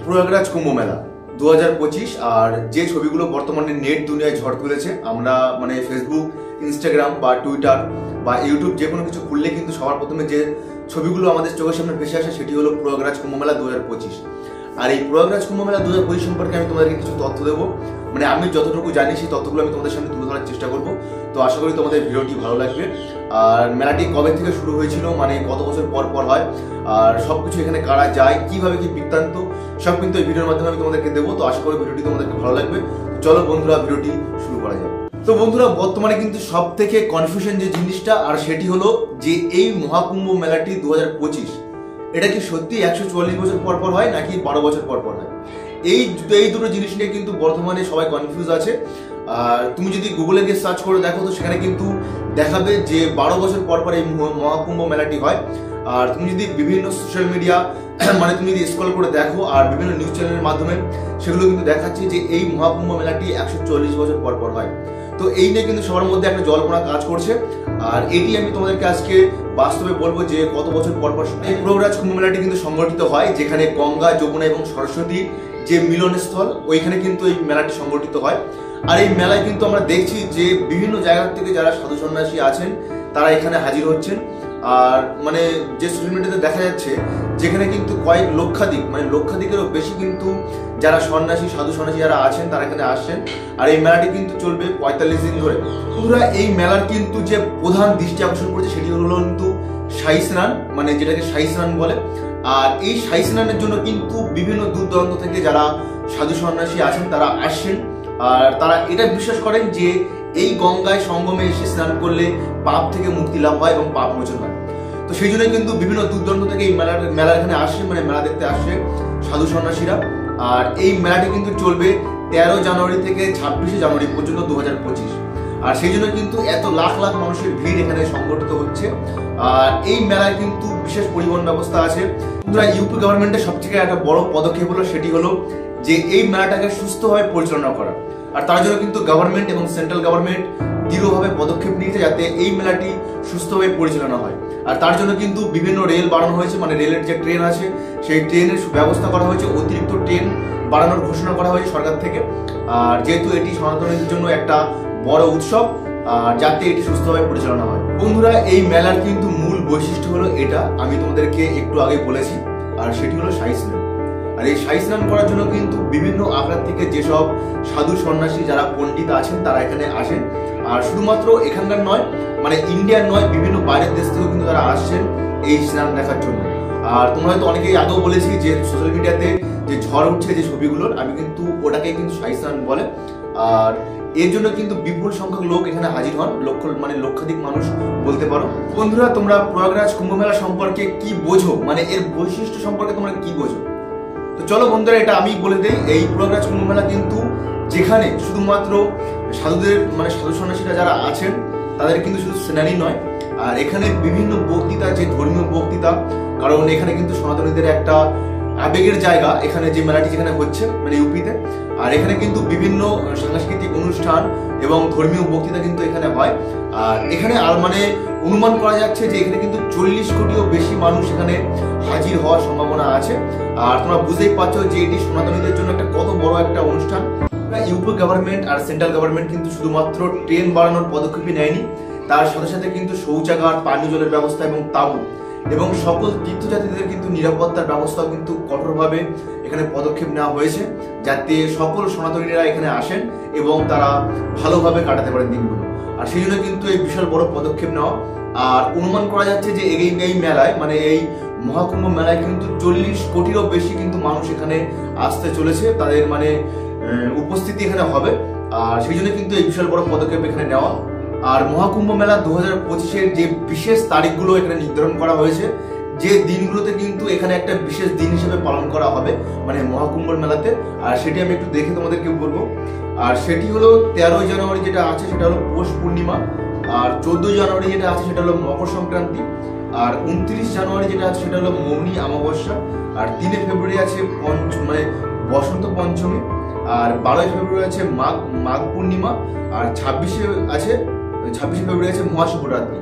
প্রয়াগরাজ কুম্ভ মেলা 2025 আর যে ছবিগুলো বর্তমানে নেট দুনিয়ায় ঝড় তুলেছে, আমরা মানে ফেসবুক, ইনস্টাগ্রাম বা টুইটার বা ইউটিউব যে কোনো কিছু খুললে কিন্তু সবার প্রথমে যে ছবিগুলো আমাদের চোখের সামনে ভেসে আসে সেটি হলো প্রয়াগরাজ কুম্ভ মেলা 2025। আর এই প্রয়াগরাজ কুম্ভ মেলা 2025 সম্পর্কে আমি তোমাদেরকে কিছু তথ্য দেবো, মানে আমি যতটুকু জানি সেই তথ্যগুলো আমি তোমাদের সামনে তুলে ধরার চেষ্টা করবো। তো আশা করি তোমাদের ভিডিওটি ভালো লাগবে। আর মেলাটি কবে থেকে শুরু হয়েছিল, মানে কত বছর পর পর হয়, আর সবকিছু এখানে কারা যায়, কিভাবে কি বৃত্তান্ত, সব কিন্তু এই ভিডিওর মাধ্যমে আমি তোমাদেরকে দেবো। তো আশা করি ভিডিওটি তোমাদেরকে ভালো লাগবে। চলো বন্ধুরা, ভিডিওটি শুরু করা যায়। তো বন্ধুরা, বর্তমানে কিন্তু সব থেকে কনফিউশন যে জিনিসটা, আর সেটি হলো যে এই মহাকুম্ভ মেলাটি 2025 এটা কি সত্যি 144 বছর পর পর হয় নাকি 12 বছর পর পর হয়? এই দুটো জিনিস নিয়ে কিন্তু বর্তমানে সবাই কনফিউজ আছে। আর তুমি যদি গুগলে গিয়ে সার্চ করে দেখো তো সেখানে কিন্তু দেখাবে যে 12 বছর পর পর এই মহাকুম্ভ মেলাটি হয়। আর তুমি যদি বিভিন্ন সোশ্যাল মিডিয়া মানে তুমি যদি স্ক্রল করে দেখো আর বিভিন্ন নিউজ চ্যানেলের মাধ্যমে সেগুলো কিন্তু দেখাচ্ছে যে এই মহাকুম্ভ মেলাটি 140 বছর পর পর হয়। তো এই নিয়ে কিন্তু সবার মধ্যে একটা জল্পনা কাজ করছে। আর এটি আমি তোমাদেরকে আজকে বাস্তবে বলবো যে কত বছর পর পর এই প্রয়াগরাজ কুম্ভ মেলাটি কিন্তু সংগঠিত হয়, যেখানে গঙ্গা, যমুনা এবং সরস্বতী যে মিলনস্থল, ওইখানে কিন্তু এই মেলাটি সংগঠিত হয়। আর এই মেলায় কিন্তু আমরা দেখছি যে বিভিন্ন জায়গা থেকে যারা সাধু সন্ন্যাসী আছেন তারা এখানে হাজির হচ্ছেন। আর মানে যে সোশ্যাল মিডিয়াতে দেখা যাচ্ছে যেখানে কিন্তু কয়েক লক্ষাধিক, মানে লক্ষাধিকেরও বেশি কিন্তু যারা সন্ন্যাসী, সাধু সন্ন্যাসী যারা আছেন তারা এখানে আসছেন। আর এই মেলাটি কিন্তু চলবে 45 দিন ধরে। পুরা এই মেলার কিন্তু যে প্রধান দৃষ্টি আকর্ষণ করেছে সেটি হলো কিন্তু শাহী স্নান, মানে যেটাকে শাহী স্নান বলে। আর এই শাহী স্নানের জন্য কিন্তু বিভিন্ন দূর দূরান্ত থেকে যারা সাধু সন্ন্যাসী আছেন তারা আসছেন। আর তারা এটা বিশ্বাস করেন যে এই গঙ্গায় সঙ্গমে এসে স্নান করলে পাপ থেকে মুক্তি লাভ হয় এবং পাপ মোচন হয়। তো সেই জন্য কিন্তু বিভিন্ন দূর দূরান্ত থেকে এই মেলা এখানে আসে, মানে মেলা দেখতে আসে সাধু সন্ন্যাসীরা। আর এই মেলাটি কিন্তু চলবে 13 জানুয়ারি থেকে 26 জানুয়ারি পর্যন্ত 2025। আর সেই জন্য কিন্তু এত লাখ লাখ মানুষের ভিড় এখানে সংগঠিত হচ্ছে। আর এই মেলায় কিন্তু বিশেষ পরিবহন ব্যবস্থা আছে। ইউপি গভর্নমেন্টের সবথেকে একটা বড় পদক্ষেপ হলো সেটি হলো যে এই মেলাটাকে সুস্থভাবে পরিচালনা করা। আর তার জন্য কিন্তু গভর্নমেন্ট এবং সেন্ট্রাল গভর্নমেন্ট দৃঢ়ভাবে পদক্ষেপ নিয়েছে যাতে এই মেলাটি সুস্থভাবে পরিচালনা হয়। আর তার জন্য কিন্তু বিভিন্ন রেল বাড়ানো হয়েছে, মানে রেলের যে ট্রেন আছে সেই ট্রেনের ব্যবস্থা করা হয়েছে, অতিরিক্ত ট্রেন বাড়ানোর ঘোষণা করা হয়েছে সরকার থেকে। আর যেহেতু এটি সনাতনীদের জন্য একটা বড় উৎসব, যাতে এটি সুস্থভাবে পরিচালনা হয়। বন্ধুরা, এই মেলার কিন্তু মূল বৈশিষ্ট্য হলো এটা, আমি তোমাদেরকে একটু আগে বলেছি, আর সেটি হলো শাহী স্নান। আর এই শাহী স্নান করার জন্য কিন্তু বিভিন্ন আখড়া থেকে যেসব সাধু সন্ন্যাসী যারা পণ্ডিত আছেন তারা এখানে আসেন। আর শুধুমাত্র এখানকার নয়, মানে ইন্ডিয়ার নয়, বিভিন্ন বাইরের দেশ থেকেও কিন্তু তারা আসছেন এই স্নান দেখার জন্য। আর তোমরা হয়তো অনেকেই আগেও বলেছি যে সোশ্যাল মিডিয়াতে যে ঝড় উঠছে যে ছবিগুলোর, আমি কিন্তু ওটাকে কিন্তু শাহী স্নান বলে। আর এর জন্য কিন্তু বিপুল সংখ্যক লোক এখানে হাজির হন, লক্ষাধিক মানুষ বলতে পারো। বন্ধুরা, তোমরা প্রয়াগরাজ কুম্ভ মেলা সম্পর্কে কি বোঝো, মানে এর বৈশিষ্ট্য সম্পর্কে তোমরা কি বোঝো? তো চলো বন্ধুরা, এটা আমি বলে দিই। এই প্রয়াগরাজ কুম্ভ মেলা কিন্তু যেখানে শুধুমাত্র সাধুদের, মানে সাধু সন্ন্যাসীরা যারা আছেন তাদের কিন্তু শুধু স্নানই নয়, আর এখানে বিভিন্ন বক্তৃতা, যে ধর্মীয় বক্তৃতা, কারণ এখানে কিন্তু সনাতনীদের একটা আবেগের জায়গা এখানে যে মেলাটি যেখানে হচ্ছে, মানে ইউপিতে। আর এখানে কিন্তু বিভিন্ন সাংস্কৃতিক অনুষ্ঠান এবং ধর্মীয় বক্তৃতা কিন্তু এখানে হয়। আর এখানে আর মানে অনুমান করা যাচ্ছে যে এখানে কিন্তু 40 কোটিও বেশি মানুষ এখানে হাজির হওয়ার সম্ভাবনা আছে। আর তোমরা বুঝতেই পারছো যে এটি সনাতনীদের জন্য একটা কত বড় একটা অনুষ্ঠান। ইউপি গভর্নমেন্ট আর সেন্ট্রাল গভর্নমেন্ট কিন্তু শুধুমাত্র ট্রেন বাড়ানোর পদক্ষেপই নেয়নি, তার সাথে সাথে কিন্তু শৌচাগার, পানীয় জলের ব্যবস্থা এবং তাঁবু এবং সকল তীর্থযাত্রীদের কিন্তু নিরাপত্তার ব্যবস্থা কিন্তু কঠোরভাবে এখানে পদক্ষেপ নেওয়া হয়েছে, যাতে সকল সনাতনীরা এখানে আসেন এবং তারা ভালোভাবে কাটাতে পারেন দিনগুলো। আর সেই জন্য কিন্তু এই বিশাল বড় পদক্ষেপ নেওয়া। আর অনুমান করা যাচ্ছে যে এই মেলায়, মানে এই মহাকুম্ভ মেলায় কিন্তু 40 কোটিরও বেশি কিন্তু মানুষ এখানে আসতে চলেছে, তাদের মানে উপস্থিতি এখানে হবে। আর সেই জন্য কিন্তু এই বিশাল বড় পদক্ষেপ এখানে নেওয়া। আর মহাকুম্ভ মেলা 2025-এর যে বিশেষ তারিখগুলো এখানে নির্ধারণ করা হয়েছে, যে দিনগুলোতে কিন্তু এখানে একটা বিশেষ দিন হিসেবে পালন করা হবে মানে মহাকুম্ভ মেলাতে, আর সেটি আমি একটু দেখে তোমাদেরকে বলবো। আর সেটি হলো 13 জানুয়ারি যেটা আছে সেটা হলো পৌষ পূর্ণিমা, আর 14 জানুয়ারি যেটা আছে সেটা হলো মকর সংক্রান্তি, আর 29 জানুয়ারি যেটা আছে সেটা হলো মৌনী অমাবস্যা, আর 3 ফেব্রুয়ারি আছে মানে বসন্ত পঞ্চমী, আর 12 ফেব্রুয়ারি আছে মাঘ পূর্ণিমা, আর 26 ফেব্রুয়ারি আছে মহাশিবরাত্রি।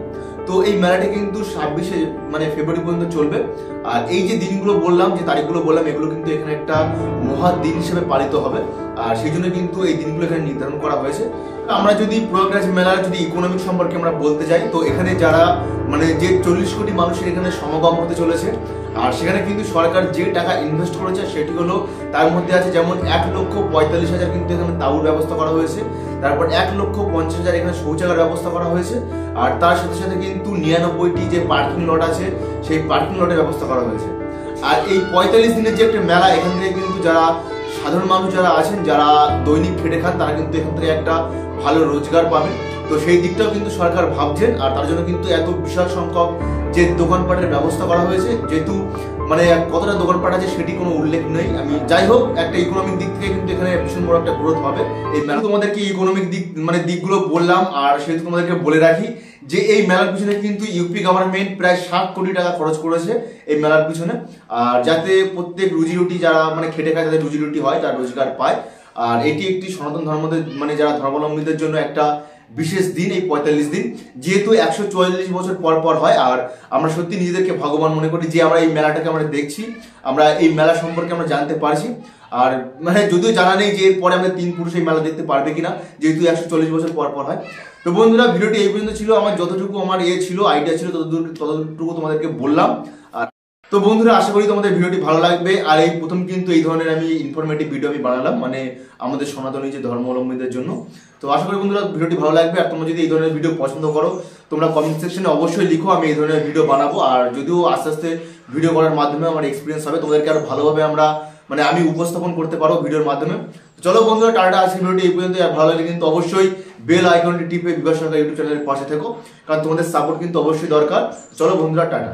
তো এই মেলাটা কিন্তু 26 মানে ফেব্রুয়ারি পর্যন্ত চলবে। আর এই যে দিনগুলো বললাম, যে তারিখগুলো বললাম, এগুলো কিন্তু এখানে একটা মহা দিন হিসেবে পালিত হবে। আর সেই জন্য কিন্তু এই দিনগুলো এখানে নির্ধারণ করা হয়েছে। আমরা যদি প্রয়াগরাজ মেলার যদি ইকোনমিক সম্পর্কে আমরা বলতে যাই, তো এখানে যারা মানে যে 40 কোটি মানুষের এখানে সমাগম হতে চলেছে, আর সেখানে কিন্তু সরকার যে টাকা ইনভেস্ট করেছে সেটি হলো, তার মধ্যে আছে যেমন 1,45,000 কিন্তু এখানে তাঁবুর ব্যবস্থা করা হয়েছে, তারপর 1,50,000 এখানে শৌচাগার ব্যবস্থা করা হয়েছে, আর তার সাথে সাথে কিন্তু 99টি যে পার্কিং লট আছে সেই পার্কিং লটের ব্যবস্থা করা হয়েছে। আর এই 45 দিনের যে একটা মেলা, এখান থেকে কিন্তু যারা সাধারণ মানুষ যারা আছেন, যারা দৈনিক খেটে খান, তারা কিন্তু এখান থেকে একটা ভালো রোজগার পাবে। তো সেই দিকটাও কিন্তু সরকার ভাবছেন, আর তার জন্য কিন্তু এত বিশাল সংখ্যক যে দোকানপাটের ব্যবস্থা করা হয়েছে। যেহেতু মানে কতটা দোকানপাট আছে সেটি কোনো উল্লেখ নেই। আমি যাই হোক, একটা ইকোনমিক দিক থেকে কিন্তু এখানে ভীষণ বড় একটা গ্রোথ হবে এই মেলা। তোমাদেরকে ইকোনমিক দিক মানে দিকগুলো বললাম, আর সেহেতু তোমাদেরকে বলে রাখি যে এই মেলার পিছনে কিন্তু ইউপি গভর্নমেন্ট প্রায় 7 কোটি টাকা খরচ করেছে এই মেলার পিছনে, আর যাতে প্রত্যেক রুজি রুটি যারা মানে খেটে খায় তাদের রুজি রুটি হয়, তারা রোজগার পায়। আর এটি একটি সনাতন ধর্মদের মানে যারা ধর্মাবলম্বীদের জন্য একটা বিশেষ দিন, এই 45 দিন, যেহেতু 144 বছর পর পর হয়। আর আমরা সত্যি নিজেদেরকে ভগবান মনে করি যে আমরা এই মেলাটাকে আমরা দেখছি, আমরা এই মেলা সম্পর্কে আমরা জানতে পারছি। আর মানে যদিও জানা নেই যে এরপরে আমরা 3 পুরুষ এই মেলা দেখতে পারবে কিনা, যেহেতু 140 বছর পর পর হয়। তো বন্ধুরা, ভিডিওটি এই পর্যন্ত ছিল। আমার যতটুকু আমার ছিল আইডিয়া ছিল ততটুকু তোমাদেরকে বললাম। আর তো বন্ধুরা, আশা করি তোমাদের ভিডিওটি ভালো লাগবে। আর এই প্রথম কিন্তু এই ধরনের আমি ইনফরমেটিভ ভিডিও আমি বানালাম, মানে আমাদের সনাতনী যে ধর্মাবলম্বীদের জন্য। তো আশা করি বন্ধুরা ভিডিওটি ভালো লাগবে। আর তোমরা যদি এই ধরনের ভিডিও পছন্দ করো, তোমরা কমেন্ট সেকশনে অবশ্যই লিখো, আমি এই ধরনের ভিডিও বানাবো। আর যদিও আস্তে আস্তে ভিডিও করার মাধ্যমে আমার এক্সপিরিয়েন্স হবে, তোমাদেরকে আরো ভালোভাবে আমরা মানে আমি উপস্থাপন করতে পারবো ভিডিওর মাধ্যমে। চলো বন্ধুরা, টাটা। আজকে ভিডিওটি এই পর্যন্ত। আর ভালো লাগলে কিন্তু অবশ্যই বেল আইকনটি টিপে বিকাশ সরকার ইউটিউব চ্যানেলের পাশে থেকো, কারণ তোমাদের সাপোর্ট কিন্তু অবশ্যই দরকার। চলো বন্ধুরা, টাটা।